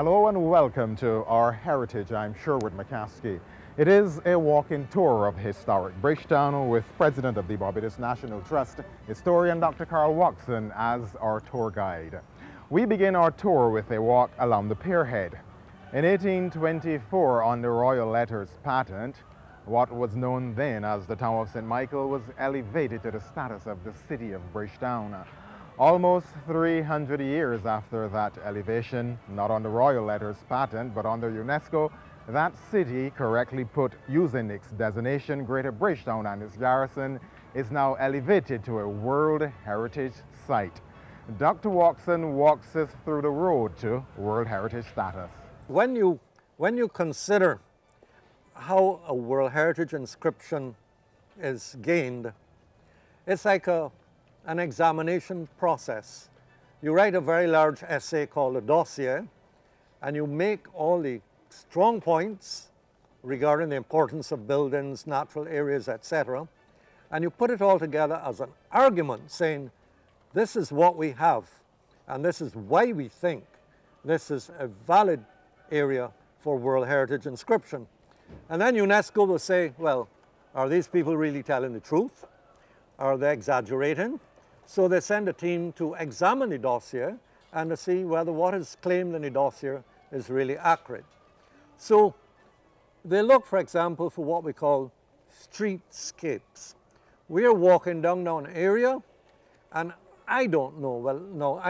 Hello and welcome to Our Heritage. I'm Sherwood McCaskey. It is a walking tour of historic Bridgetown with President of the Barbados National Trust, historian Dr. Carl Watson, as our tour guide. We begin our tour with a walk along the pierhead. In 1824, on the royal letters patent, what was known then as the Town of St. Michael was elevated to the status of the city of Bridgetown. Almost 300 years after that elevation, not on the royal letters patent, but under UNESCO, that city, correctly put using its designation Greater Bridgetown and its garrison, is now elevated to a World Heritage Site. Dr. Watson walks us through the road to World Heritage status. When you consider how a World Heritage inscription is gained, it's like an examination process. You write a very large essay called a dossier, and you make all the strong points regarding the importance of buildings, natural areas, etc. And you put it all together as an argument saying, this is what we have, and this is why we think this is a valid area for World Heritage inscription. And then UNESCO will say, well, are these people really telling the truth? Are they exaggerating? So they send a team to examine the dossier and to see whether what is claimed in the dossier is really accurate. So they look, for example, for what we call streetscapes. We are walking down an area, and I don't know, well, no,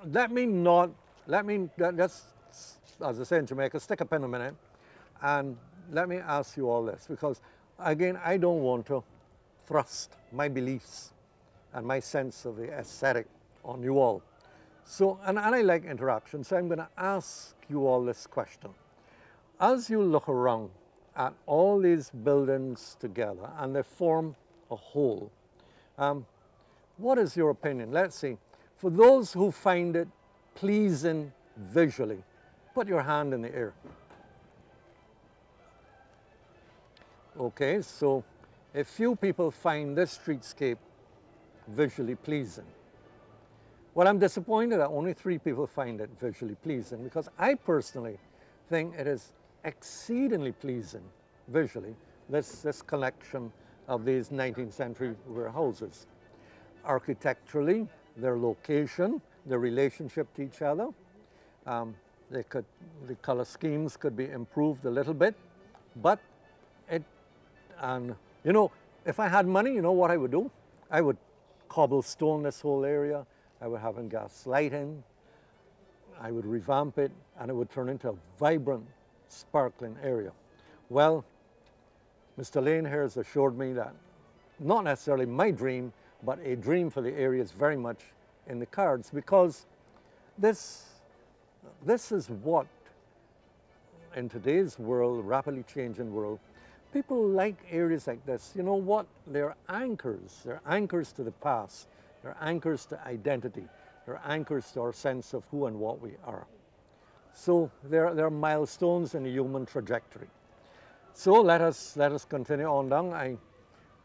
let's, as I say in Jamaica, stick a pin a minute, and let me ask you all this, because again, I don't want to thrust my beliefs and my sense of the aesthetic on you all. So, and I like interaction, so I'm going to ask you all this question. As you look around at all these buildings together and they form a whole, what is your opinion? Let's see. For those who find it pleasing visually, put your hand in the air. Okay, so a few people find this streetscape visually pleasing. Well, I'm disappointed that only 3 people find it visually pleasing, because I personally think it is exceedingly pleasing visually, this collection of these 19th century warehouses. Architecturally, their location, their relationship to each other, the color schemes could be improved a little bit, but you know, if I had money, you know what I would do? I would cobblestone this whole area, I would have gas lighting, I would revamp it, and it would turn into a vibrant, sparkling area. Well, Mr. Lane here has assured me that not necessarily my dream, but a dream for the area is very much in the cards, because this is what, in today's world, rapidly changing world, people like areas like this. You know what? They're anchors. They're anchors to the past. They're anchors to identity. They're anchors to our sense of who and what we are. So they're milestones in the human trajectory. So let us continue on down.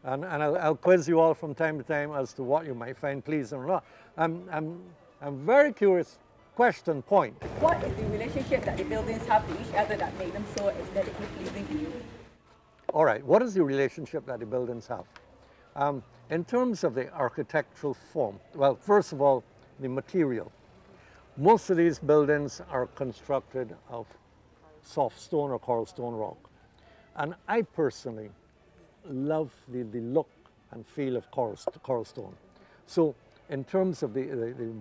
I'll quiz you all from time to time as to what you might find pleasing or not. I'm very curious. Question point. What is the relationship that the buildings have to each other that make them so aesthetically pleasing to you? All right, what is the relationship that the buildings have? In terms of the architectural form, well, first of all, the material. Most of these buildings are constructed of soft stone or coral stone rock. And I personally love the look and feel of coral stone. So in terms of the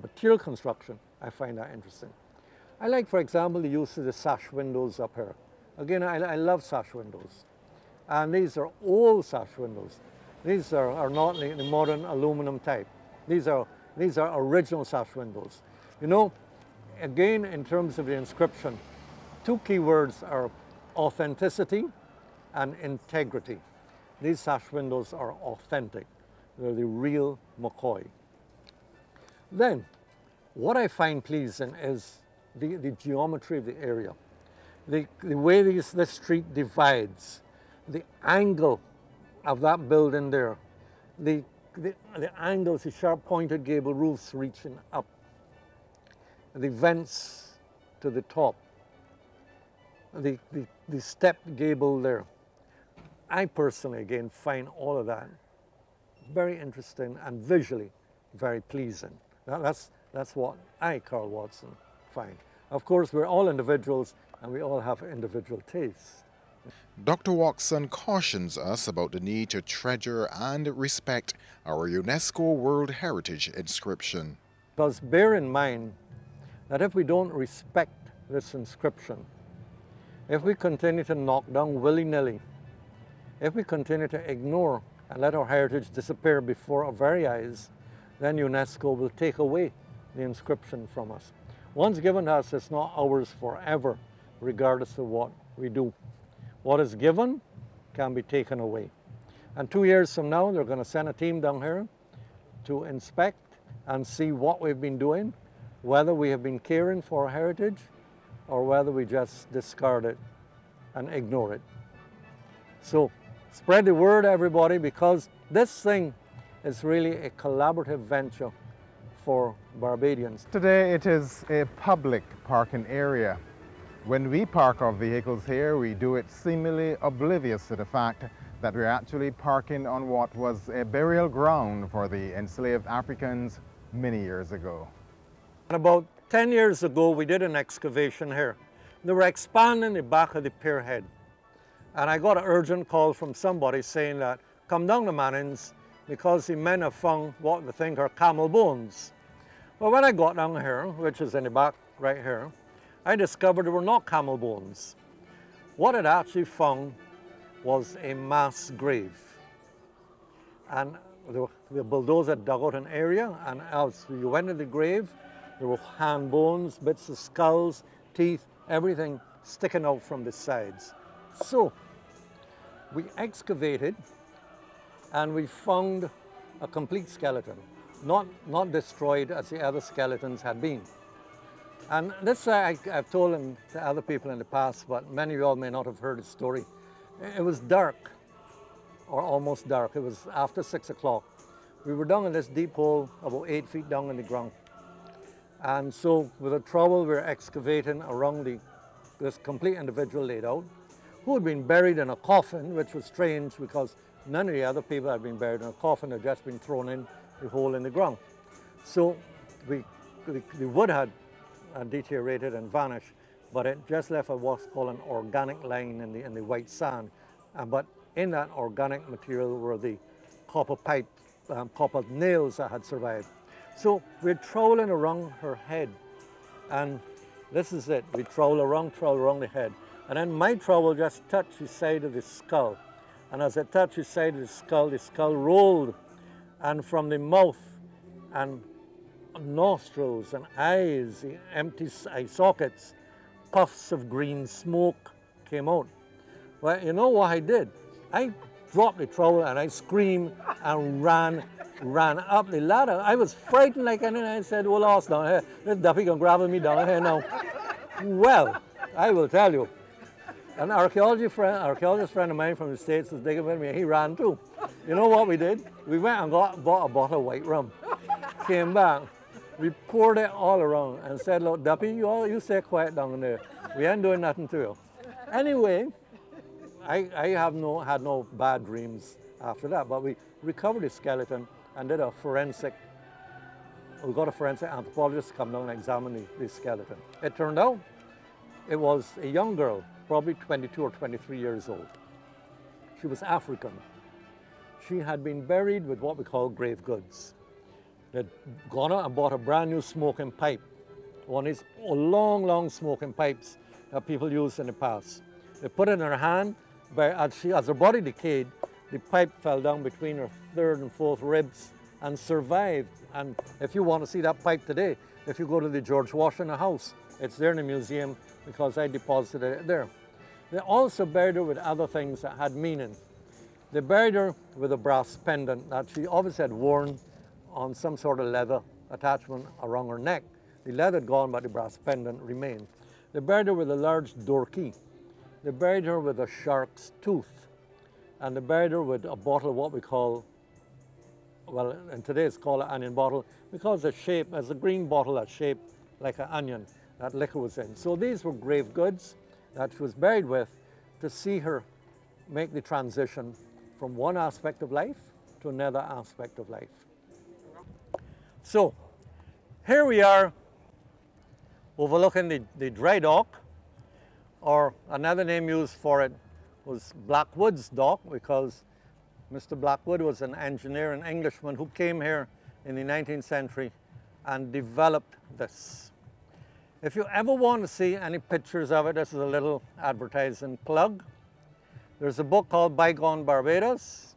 material construction, I find that interesting. I like, for example, the use of the sash windows up here. Again, I love sash windows. And these are old sash windows. These are not the modern aluminum type. These are original sash windows. You know, again, in terms of the inscription, 2 key words are authenticity and integrity. These sash windows are authentic. They're the real McCoy. Then, what I find pleasing is the geometry of the area. The way this street divides, the angle of that building there, the angles, the sharp pointed gable roofs reaching up, the vents to the top, the stepped gable there. I personally, again, find all of that very interesting and visually very pleasing. That's what I, Carl Watson, find. Of course, we're all individuals and we all have individual tastes. Dr. Watson cautions us about the need to treasure and respect our UNESCO World Heritage inscription. Because bear in mind that if we don't respect this inscription, if we continue to knock down willy-nilly, if we continue to ignore and let our heritage disappear before our very eyes, then UNESCO will take away the inscription from us. Once given to us, it's not ours forever, regardless of what we do. What is given can be taken away. And 2 years from now, they're going to send a team down here to inspect and see what we've been doing, whether we have been caring for our heritage or whether we just discard it and ignore it. So spread the word, everybody, because this thing is really a collaborative venture for Barbadians. Today it is a public parking area. When we park our vehicles here, we do it seemingly oblivious to the fact that we're actually parking on what was a burial ground for the enslaved Africans many years ago. About 10 years ago, we did an excavation here. They were expanding the back of the pier head. And I got an urgent call from somebody saying that, come down to Manning's because the men have found what they think are camel bones. Well, when I got down here, which is in the back right here, I discovered they were not camel bones. What it actually found was a mass grave. And the bulldozer dug out an area, and as you went to the grave, there were hand bones, bits of skulls, teeth, everything sticking out from the sides. So we excavated and we found a complete skeleton, not destroyed as the other skeletons had been. And this I've told to other people in the past, but many of you all may not have heard the story. It was dark, or almost dark. It was after 6 o'clock. We were down in this deep hole, about 8 feet down in the ground. And so with a trowel, we were excavating around this complete individual laid out, who had been buried in a coffin, which was strange because none of the other people had been buried in a coffin, had just been thrown in the hole in the ground. So the wood had deteriorated and vanished, but it just left what's called an organic line in the white sand. But in that organic material were the copper pipe, copper nails that had survived. So we're troweling around her head, and this is it. We trowel around the head. And then my trowel just touched the side of the skull. And as it touched the side of the skull rolled, and from the mouth and nostrils and eyes, the empty eye sockets, puffs of green smoke came out. Well, you know what I did? I dropped the trowel and I screamed and ran up the ladder. I was frightened like anything. I said, well, lost down here. This duppy can grab me down here now. Well, I will tell you, an archaeologist friend of mine from the States was digging with me. He ran too. You know what we did? We went and bought a bottle of white rum. Came back. We poured it all around and said, look, Duppy, you stay quiet down there. We ain't doing nothing to you. Anyway, I had no bad dreams after that, but we recovered the skeleton and did a forensic. We got a forensic anthropologist to come down and examine the skeleton. It turned out it was a young girl, probably 22 or 23 years old. She was African. She had been buried with what we call grave goods. They'd gone out and bought a brand new smoking pipe, one of these long smoking pipes that people used in the past. They put it in her hand, but as her body decayed, the pipe fell down between her third and fourth ribs and survived. And if you want to see that pipe today, if you go to the George Washington House, it's there in the museum because I deposited it there. They also buried her with other things that had meaning. They buried her with a brass pendant that she obviously had worn on some sort of leather attachment around her neck. The leather had gone, but the brass pendant remained. They buried her with a large door key. They buried her with a shark's tooth. And they buried her with a bottle of what we call, well, and today it's called an onion bottle, because it's shaped as a green bottle that's shaped like an onion, that liquor was in. So these were grave goods. that she was buried with, to see her make the transition from one aspect of life to another aspect of life. So here we are overlooking the dry dock, or another name used for it was Blackwood's Dock, because Mr. Blackwood was an engineer, an Englishman who came here in the 19th century and developed this. If you ever want to see any pictures of it, this is a little advertising plug. There's a book called Bygone Barbados.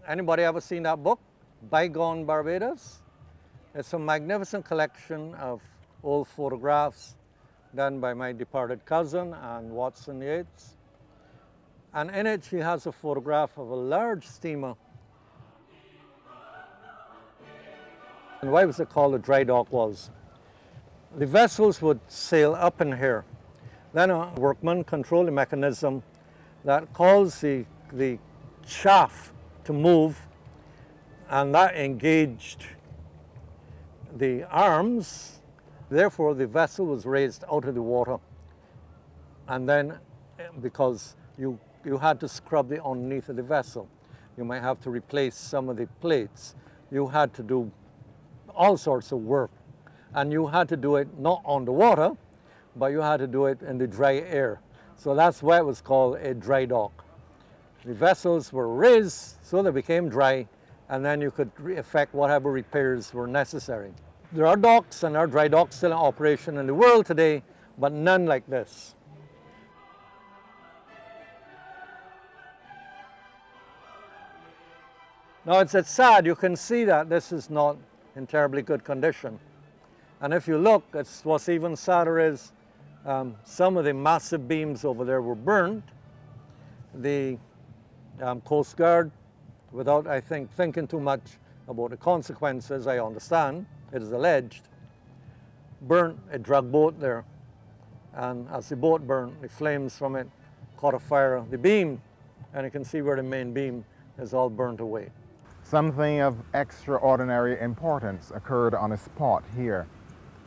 Anybody ever seen that book? Bygone Barbados? It's a magnificent collection of old photographs done by my departed cousin, Anne Watson Yates. And in it, she has a photograph of a large steamer. And why was it called a dry dock was, the vessels would sail up in here. Then a workman controlled the mechanism that caused the shaft to move, and that engaged the arms. Therefore, the vessel was raised out of the water. And then, because you had to scrub the underneath of the vessel, you might have to replace some of the plates. You had to do all sorts of work. And you had to do it not on the water, but you had to do it in the dry air. So that's why it was called a dry dock. The vessels were raised so they became dry, and then you could effect whatever repairs were necessary. There are docks and there are dry docks still in operation in the world today, but none like this. Now it's sad, you can see that this is not in terribly good condition. And if you look, what's even sadder is some of the massive beams over there were burned. The Coast Guard, without, I think, thinking too much about the consequences, I understand, it is alleged, burnt a drug boat there. And as the boat burnt, the flames from it caught a fire the beam, and you can see where the main beam is all burnt away. Something of extraordinary importance occurred on a spot here.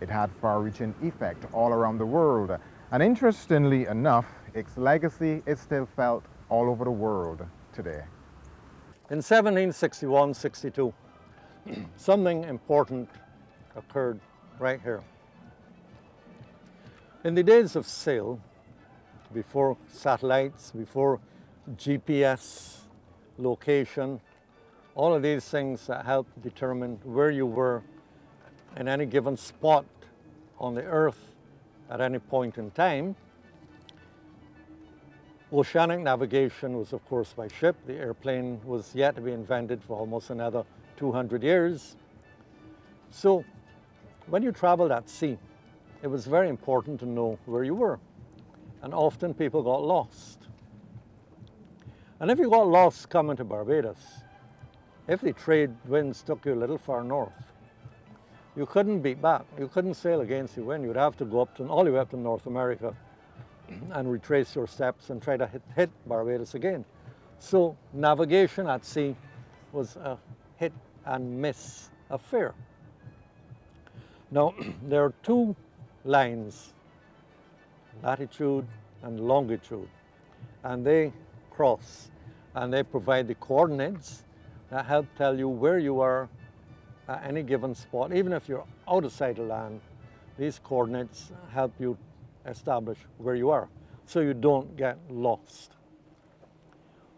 It had far-reaching effect all around the world, and interestingly enough, its legacy is still felt all over the world today. In 1761-62, something important occurred right here. In the days of sail, before satellites, before GPS location, all of these things that help determine where you were in any given spot on the earth at any point in time. Oceanic navigation was, of course, by ship. The airplane was yet to be invented for almost another 200 years. So when you traveled at sea, it was very important to know where you were. And often people got lost. And if you got lost coming to Barbados, if the trade winds took you a little far north, you couldn't beat back. You couldn't sail against the wind. You'd have to go up all the way up to North America and retrace your steps and try to hit Barbados again. So navigation at sea was a hit and miss affair. Now, there are two lines, latitude and longitude, and they cross, and they provide the coordinates that help tell you where you are at any given spot. Even if you're out of sight of land, these coordinates help you establish where you are, so you don't get lost.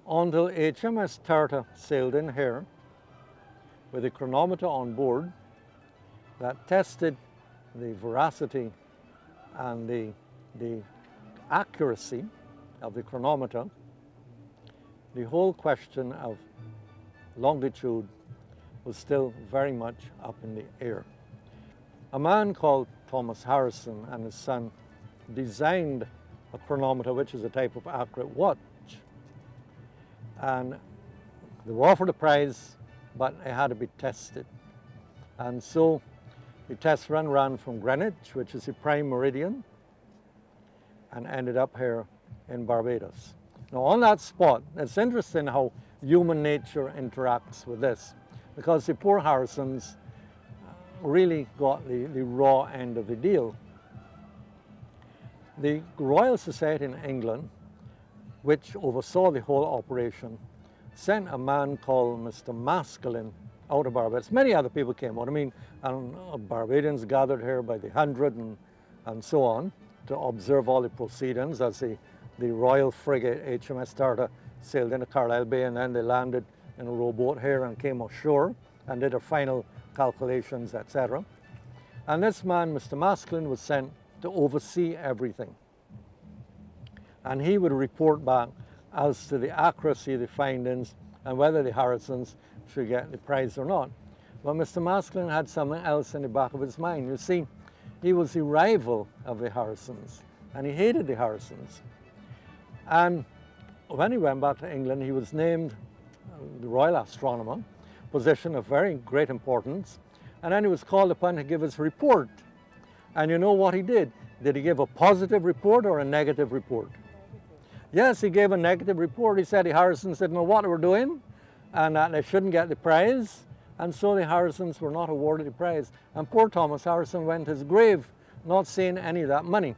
Until HMS Tarta sailed in here with a chronometer on board that tested the veracity and the accuracy of the chronometer, the whole question of longitude was still very much up in the air. A man called Thomas Harrison and his son designed a chronometer, which is a type of accurate watch. And they were offered a prize, but it had to be tested. And so the test run ran from Greenwich, which is the prime meridian, and ended up here in Barbados. Now on that spot, it's interesting how human nature interacts with this, because the poor Harrisons really got the raw end of the deal. The Royal Society in England, which oversaw the whole operation, sent a man called Mr. Maskelyne out of Barbados. Many other people came out. I mean, and Barbadians gathered here by the hundred and so on to observe all the proceedings as the Royal frigate HMS Tartar sailed into Carlisle Bay, and then they landed in a rowboat here and came ashore and did their final calculations, etc. And this man, Mr. Maskelyne, was sent to oversee everything. And he would report back as to the accuracy of the findings and whether the Harrisons should get the prize or not. But Mr. Maskelyne had something else in the back of his mind. You see, he was the rival of the Harrisons, and he hated the Harrisons. And when he went back to England, he was named the Royal Astronomer, position of very great importance, and then he was called upon to give his report. And you know what he did? Did he give a positive report or a negative report? Yes, he gave a negative report. He said the Harrisons didn't know what they were doing and that they shouldn't get the prize, and so the Harrisons were not awarded the prize. And poor Thomas Harrison went to his grave not seeing any of that money.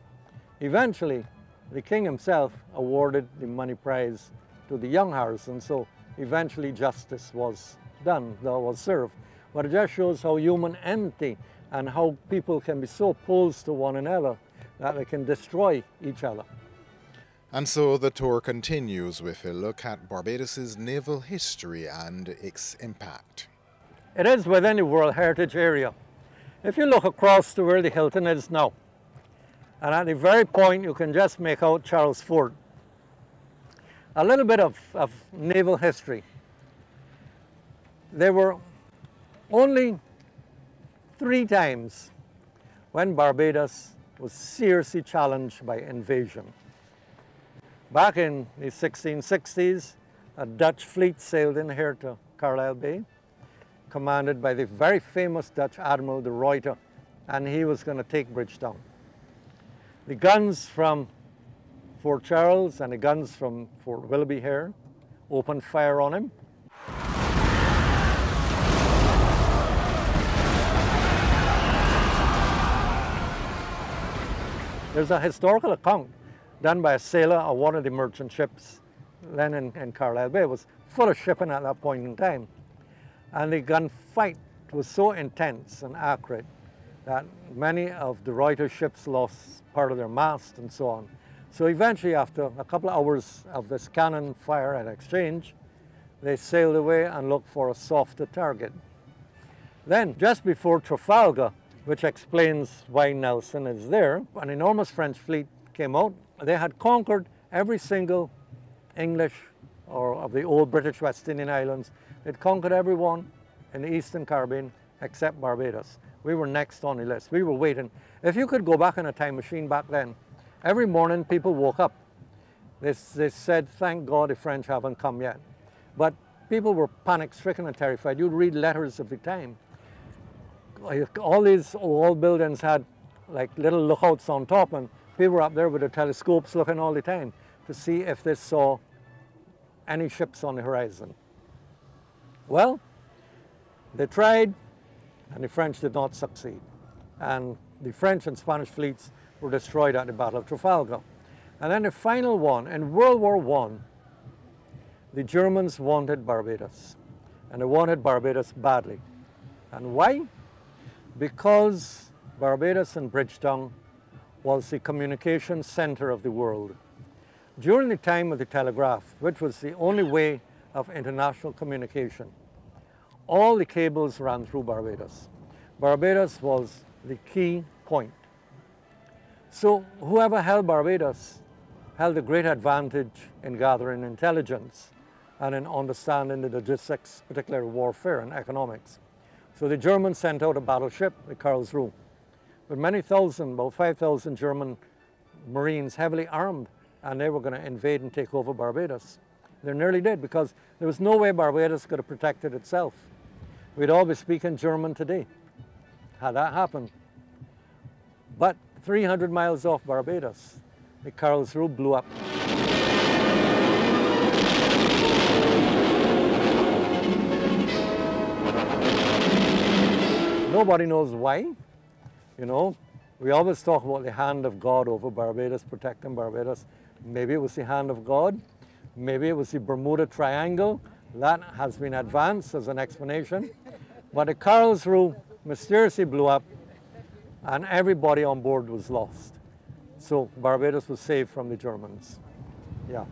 Eventually, the king himself awarded the money prize to the young Harrison, so eventually justice was done, that was served. But it just shows how human enmity and how people can be so opposed to one another that they can destroy each other. And so the tour continues with a look at Barbados's naval history and its impact. It is within the World Heritage Area. If you look across to where the Hilton is now, and at the very point you can just make out Charles Fort. A little bit of naval history. There were only 3 times when Barbados was seriously challenged by invasion. Back in the 1660s, a Dutch fleet sailed in here to Carlisle Bay, commanded by the very famous Dutch Admiral de Ruyter, and he was going to take Bridgetown. The guns from Fort Charles and the guns from Fort Willoughby here opened fire on him. There's a historical account done by a sailor on one of the merchant ships then in Carlisle Bay. It was full of shipping at that point in time. And the gunfight was so intense and accurate that many of the Ruyter ships lost part of their mast and so on. So eventually, after a couple of hours of this cannon fire and exchange, they sailed away and looked for a softer target. Then, just before Trafalgar, which explains why Nelson is there, an enormous French fleet came out. They had conquered every single English or of the old British West Indian Islands. They'd conquered everyone in the Eastern Caribbean except Barbados. We were next on the list. We were waiting. If you could go back in a time machine back then, every morning people woke up. They said, thank God the French haven't come yet. But people were panic-stricken and terrified. You'd read letters of the time. All these old buildings had like little lookouts on top, and people were up there with their telescopes looking all the time to see if they saw any ships on the horizon. Well, they tried, and the French did not succeed. And the French and Spanish fleets were destroyed at the Battle of Trafalgar. And then the final one, in World War I, the Germans wanted Barbados. And they wanted Barbados badly. And why? Because Barbados and Bridgetown was the communication center of the world. During the time of the telegraph, which was the only way of international communication, all the cables ran through Barbados. Barbados was the key point. So whoever held Barbados held a great advantage in gathering intelligence and in understanding the logistics, particularly warfare and economics. So the Germans sent out a battleship, the Karlsruhe, with many thousand, about 5,000 German Marines heavily armed, and they were going to invade and take over Barbados. They nearly did, because there was no way Barbados could have protected itself. We'd all be speaking German today had that happened. But 300 miles off Barbados, the Karlsruhe blew up. Nobody knows why. You know, We always talk about the hand of God over Barbados, protecting Barbados. Maybe it was the hand of God. Maybe it was the Bermuda Triangle. That has been advanced as an explanation. But the Karlsruhe mysteriously blew up and everybody on board was lost. So Barbados was saved from the Germans. Yeah.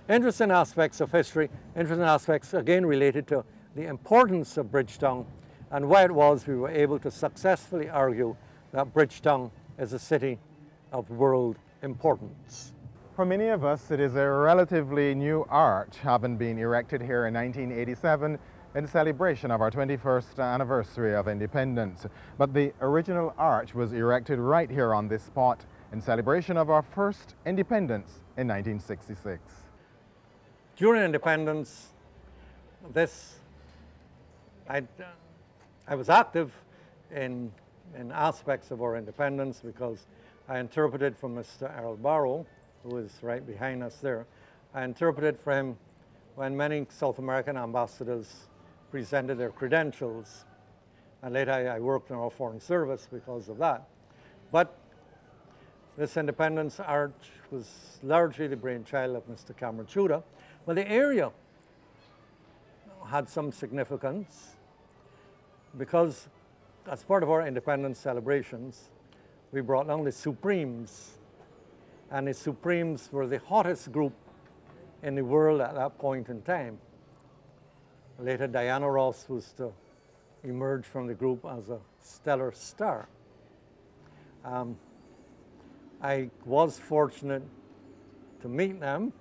Interesting aspects of history, interesting aspects again related to the importance of Bridgetown and why it was we were able to successfully argue that Bridgetown is a city of world importance. For many of us, it is a relatively new arch, having been erected here in 1987 in celebration of our 21st anniversary of independence. But the original arch was erected right here on this spot in celebration of our first independence in 1966. During independence, I was active in aspects of our independence because I interpreted from Mr. Errol Barrow, who is right behind us there. I interpreted for him when many South American ambassadors presented their credentials. And later I worked in our foreign service because of that. But this independence arch was largely the brainchild of Mr. Cameron Tudor. Well, the area had some significance because as part of our independence celebrations, we brought down the Supremes. And the Supremes were the hottest group in the world at that point in time. Later, Diana Ross was to emerge from the group as a stellar star. I was fortunate to meet them,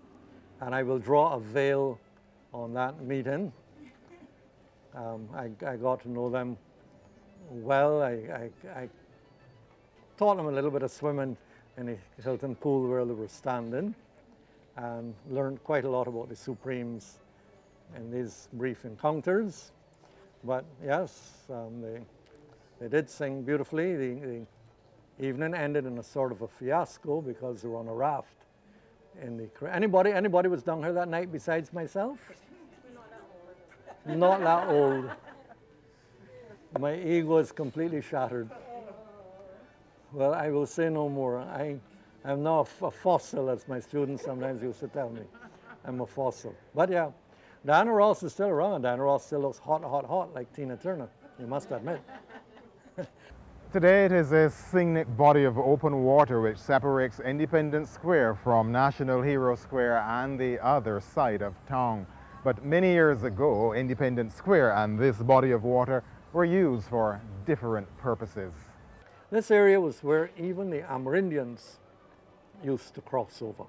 and I will draw a veil on that meeting. I got to know them well. I taught them a little bit of swimming in the Hilton pool where they were standing, and learned quite a lot about the Supremes in these brief encounters. But yes, they did sing beautifully. The evening ended in a sort of a fiasco because they were on a raft in the anybody was down here that night besides myself? Not that old. My ego is completely shattered. Well, I will say no more. I'm now a fossil, as my students sometimes used to tell me. I'm a fossil. But yeah, Diana Ross is still around. Diana Ross still looks hot, hot, hot like Tina Turner, you must admit. Today it is a scenic body of open water which separates Independence Square from National Hero Square and the other side of town. But many years ago, Independence Square and this body of water were used for different purposes. This area was where even the Amerindians used to cross over.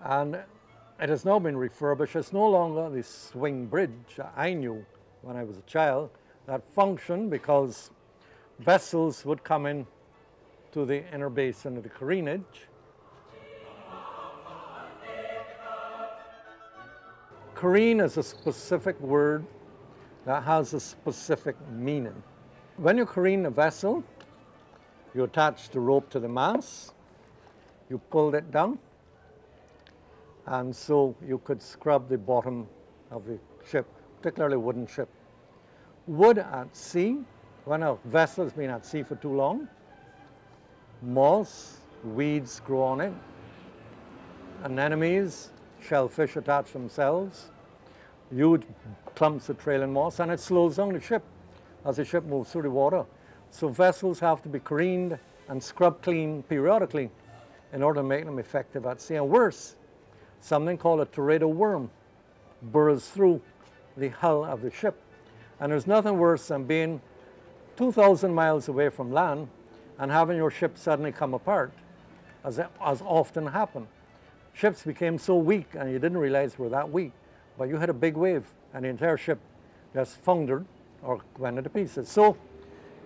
And it has now been refurbished. It's no longer the swing bridge I knew when I was a child that functioned because vessels would come in to the inner basin of the careenage. Careen is a specific word that has a specific meaning. When you careen a vessel, you attach the rope to the mast, you pulled it down, and so you could scrub the bottom of the ship, particularly a wooden ship. Wood at sea, when a vessel has been at sea for too long, moss, weeds grow on it, anemones, shellfish attach themselves, huge clumps of trailing moss, and it slows down the ship as the ship moves through the water. So vessels have to be careened and scrubbed clean periodically in order to make them effective at sea. And worse, something called a tornado worm burrows through the hull of the ship. And there's nothing worse than being 2,000 miles away from land and having your ship suddenly come apart, as often happened. Ships became so weak and you didn't realize were that weak, but you had a big wave and the entire ship just foundered or went into pieces. So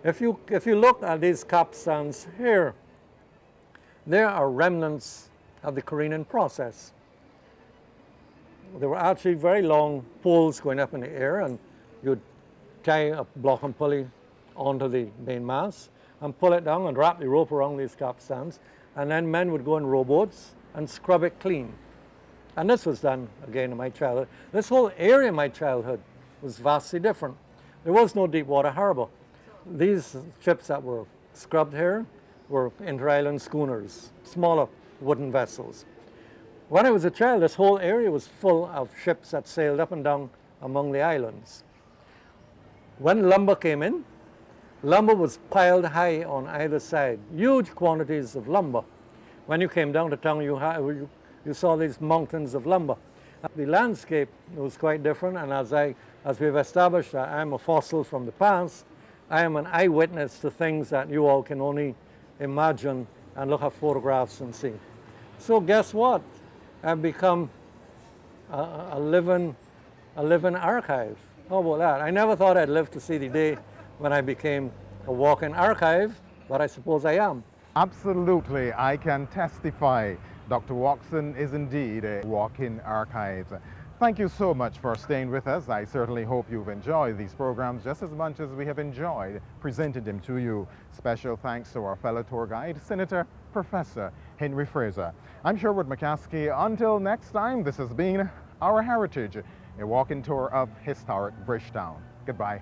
if you look at these capstans here, there are remnants of the careening process. There were actually very long poles going up in the air, and you'd tie a block and pulley onto the main mast and pull it down and wrap the rope around these capstans, and then men would go in rowboats and scrub it clean. And this was done again in my childhood. This whole area in my childhood was vastly different. There was no deep water harbour. These ships that were scrubbed here were inter-island schooners, smaller wooden vessels. When I was a child, this whole area was full of ships that sailed up and down among the islands. When lumber came in, lumber was piled high on either side, huge quantities of lumber. When you came down to town, you saw these mountains of lumber. The landscape was quite different, and as we've established, I'm a fossil from the past. I am an eyewitness to things that you all can only imagine and look at photographs and see. So guess what? I've become a living archive. How about that? I never thought I'd live to see the day when I became a walking archive, but I suppose I am. Absolutely, I can testify. Dr. Watson is indeed a walking archive. Thank you so much for staying with us. I certainly hope you've enjoyed these programs just as much as we have enjoyed presenting them to you. Special thanks to our fellow tour guide, Senator Professor Henry Fraser. I'm Sherwood McCaskey. Until next time, this has been Our Heritage, a walking tour of historic Bridgetown. Goodbye.